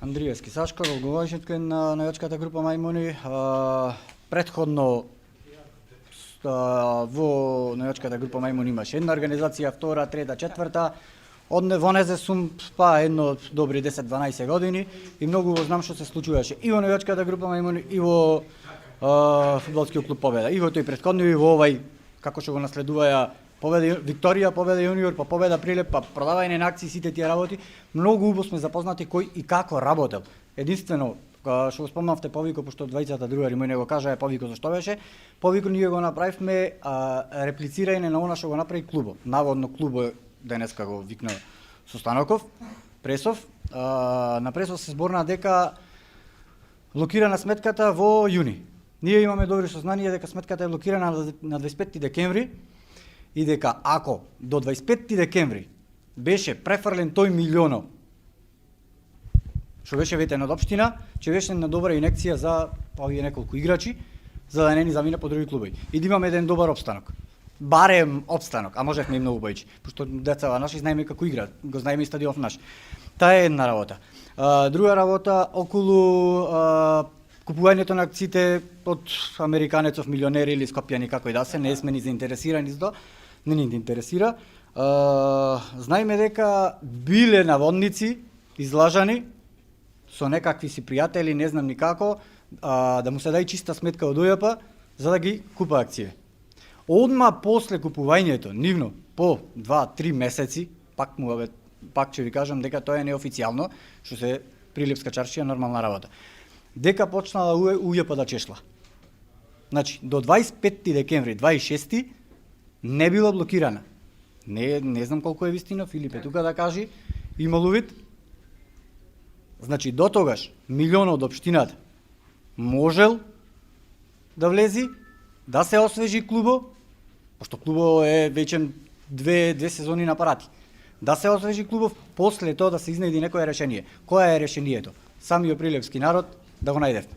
Андриевски Сашко, голговожник на навијачката група Мајмуни. Претходно во навијачката група Мајмуни имаше една организација, втора, трета, четврта. Во незе сум едно добри 10-12 години и многу знам што се случуваше и во навијачката група Мајмуни и во фудбалскиот клуб Победа. И во тој претходни и во овај, како што го наследуваја Победа Викторија, Победа јуниор, па Победа Прилеп, па продавање на акции, сите тие работи, многу убаво сме запознати кој и како работел. Единствено, што го спомнавте Повико, пошто двајцата другари мој не го кажаа Повико зашто беше, Повико ние го направивме реплицирање на она што го направи клубот. Наводно клубот денеска го викна со Станоков, Пресов. На Пресов се зборна дека блокирана сметката во јуни. Ние имаме добри сознание дека сметката е блокирана на 25 декември и дека ако до 25 декември беше префрлен тој милионов што беше ветен од општина, че беше на добра инекција за овие неколку играчи, за да не ни замине по други клубови. И да имаме еден добар опстанок. Барем опстанок, а можевме и многу поиќе, пошто децава наши знаеме како играат, го знаеме и стадионов наш. Таа е една работа. Друга работа околу купувањето на акциите од американецов милионери или скопјани како и да се, не сме ни заинтересирани за тоа, не ни интересира. Знаеме дека биле наводници излажани со некакви си пријатели, не знам ни како, да му се дај чиста сметка од ОЈП за да ги купа акции. Одма после купувањето, нивно, по 2-3 месеци, пак ќе ви кажам дека тоа е неофицијално, што се Прилепска чаршија нормална работа. Дека почнала УЈП да чешла. Значи, до 25 декември 26 не била блокирана. Не знам колку е вистина, Филип е тука да кажи, имало вид. Значи, до тогаш милионот од општината можел да влези, да се освежи клубо, пошто клубо е веќе две сезони на парати. Да се освежи клубов, после тоа да се изнајди некое решение. Која е решението? Самиот прилепски народ да го најдев.